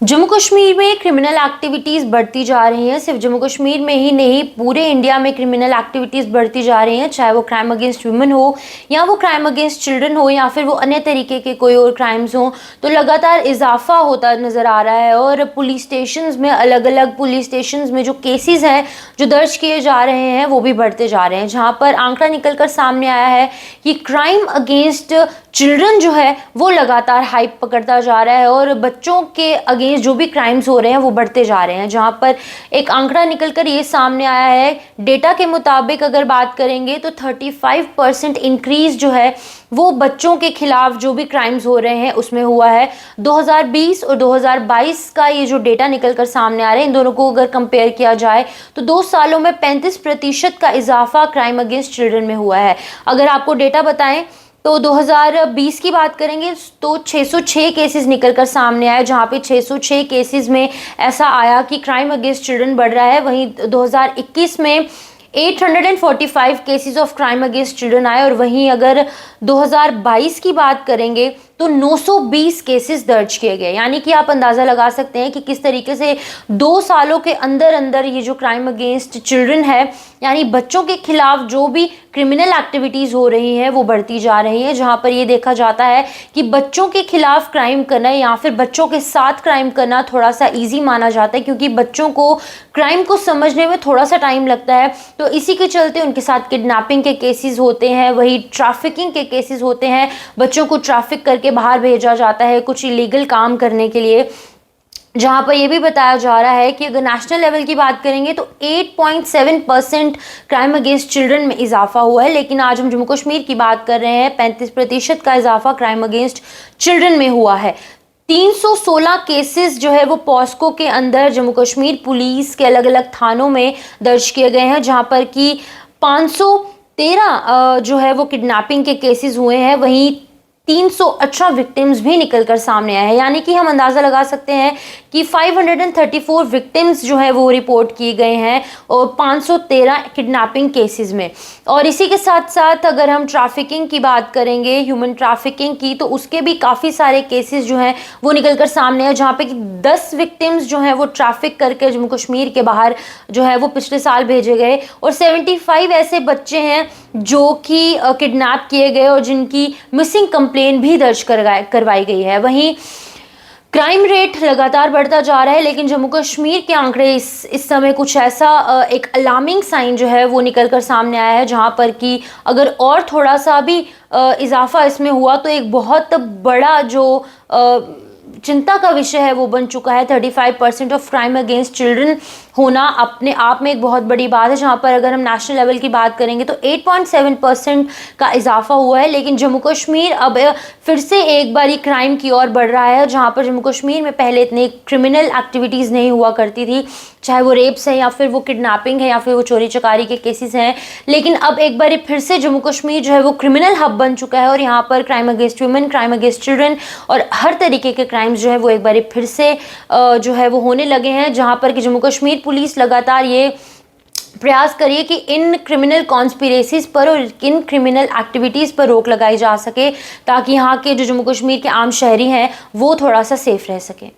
जम्मू कश्मीर में criminal activities बढ़ती जा रही हैं। सिर्फ जम्मू कश्मीर में ही नहीं, पूरे इंडिया में क्रिमिनल एक्टिविटीज़ बढ़ती जा रही हैं, चाहे वो क्राइम अगेंस्ट वुमेन हो या वो क्राइम अगेंस्ट चिल्ड्रन हो या फिर वो अन्य तरीके के कोई और क्राइम्स हो। तो लगातार इजाफा होता नज़र आ रहा है और पुलिस स्टेशंस में, अलग अलग पुलिस स्टेशंस में जो केसेस हैं जो दर्ज किए जा रहे हैं वो भी बढ़ते जा रहे हैं, जहाँ पर आंकड़ा निकल कर सामने आया है कि क्राइम अगेंस्ट चिल्ड्रन जो है वो लगातार हाइप पकड़ता जा रहा है और बच्चों के अगेंस्ट जो भी क्राइम्स हो रहे हैं वो बढ़ते जा रहे हैं। जहां पर एक आंकड़ा निकलकर ये सामने आया है, डेटा के मुताबिक अगर बात करेंगे तो 35% इंक्रीज जो है वो बच्चों के खिलाफ जो भी क्राइम्स हो रहे हैं उसमें हुआ है। 2020 और 2022 का ये जो डेटा निकलकर सामने आ रहे हैं, इन दोनों को अगर कंपेयर किया जाए तो 2 सालों में 35% का इजाफा क्राइम अगेंस्ट चिल्ड्रन में हुआ है। अगर आपको डेटा बताएं तो 2020 की बात करेंगे तो 606 केसेस निकलकर सामने आए, जहां पे 606 केसेस में ऐसा आया कि क्राइम अगेंस्ट चिल्ड्रन बढ़ रहा है। वहीं 2021 में 845 cases of crime against children आए और वहीं अगर 2022 की बात करेंगे तो 920 केसेस दर्ज किए गए। यानी कि आप अंदाज़ा लगा सकते हैं कि किस तरीके से 2 सालों के अंदर अंदर ये जो क्राइम अगेंस्ट चिल्ड्रन है, यानी बच्चों के खिलाफ जो भी क्रिमिनल एक्टिविटीज़ हो रही हैं वो बढ़ती जा रही हैं। जहां पर ये देखा जाता है कि बच्चों के खिलाफ क्राइम करना या फिर बच्चों के साथ क्राइम करना थोड़ा सा ईजी माना जाता है, क्योंकि बच्चों को क्राइम को समझने में थोड़ा सा टाइम लगता है। तो इसी के चलते उनके साथ किडनैपिंग के केसेस होते हैं, वही ट्रैफिकिंग के केसेस होते हैं, बच्चों को ट्रैफिक करके बाहर भेजा जाता है कुछ इलीगल काम करने के लिए। जहां पर यह भी बताया जा रहा है कि अगर नेशनल लेवल की बात करेंगे तो 8.7% क्राइम अगेंस्ट चिल्ड्रन में इजाफा हुआ है, लेकिन आज हम जम्मू कश्मीर की बात कर रहे हैं, 35% का इजाफा क्राइम अगेंस्ट चिल्ड्रन में हुआ है। 316 केसेस जो है वो पॉस्को के अंदर जम्मू कश्मीर पुलिस के अलग अलग थानों में दर्ज किए गए हैं, जहां पर कि 513 जो है वो किडनैपिंग के केसेस हुए हैं। वहीं 318 विक्टिम्स भी निकलकर सामने आए हैं, यानी कि हम अंदाज़ा लगा सकते हैं कि 534 विक्टिम्स जो है वो रिपोर्ट किए गए हैं और 513 किडनैपिंग केसेस में। और इसी के साथ साथ अगर हम ट्रैफिकिंग की बात करेंगे, ह्यूमन ट्रैफिकिंग की, तो उसके भी काफ़ी सारे केसेस जो हैं वो निकलकर सामने हैं, जहाँ पे कि 10 विक्टिम्स जो हैं वो ट्रैफिक करके जम्मू कश्मीर के बाहर जो है वो पिछले साल भेजे गए और 75 ऐसे बच्चे हैं जो कि किडनैप किए गए और जिनकी मिसिंग कंप्लेंट भी दर्ज करवाई गई है। वहीं क्राइम रेट लगातार बढ़ता जा रहा है, लेकिन जम्मू कश्मीर के आंकड़े इस समय कुछ ऐसा एक अलार्मिंग साइन जो है वो निकलकर सामने आया है, जहां पर कि अगर और थोड़ा सा भी इजाफा इसमें हुआ तो एक बहुत बड़ा जो चिंता का विषय है वो बन चुका है। 35% ऑफ क्राइम अगेंस्ट चिल्ड्रन होना अपने आप में एक बहुत बड़ी बात है, जहां पर अगर हम नेशनल लेवल की बात करेंगे तो 8.7% का इजाफा हुआ है। लेकिन जम्मू कश्मीर अब फिर से एक बारी क्राइम की ओर बढ़ रहा है, जहां पर जम्मू कश्मीर में पहले इतनी क्रिमिनल एक्टिविटीज़ नहीं हुआ करती थी, चाहे वो रेप्स है या फिर वो किडनैपिंग है या फिर वो चोरी चकारी के केसेस हैं। लेकिन अब एक बार फिर से जम्मू कश्मीर जो है वो क्रिमिनल हब बन चुका है और यहाँ पर crime against women, crime against children और हर तरीके के क्राइम्स जो है वो एक बार फिर से जो है वो होने लगे हैं, जहाँ पर कि जम्मू कश्मीर पुलिस लगातार ये प्रयास करिए कि इन क्रिमिनल कॉन्स्पिरेसीज पर और इन क्रिमिनल एक्टिविटीज़ पर रोक लगाई जा सके, ताकि यहाँ के जो जम्मू कश्मीर के आम शहरी हैं वो थोड़ा सा सेफ रह सकें।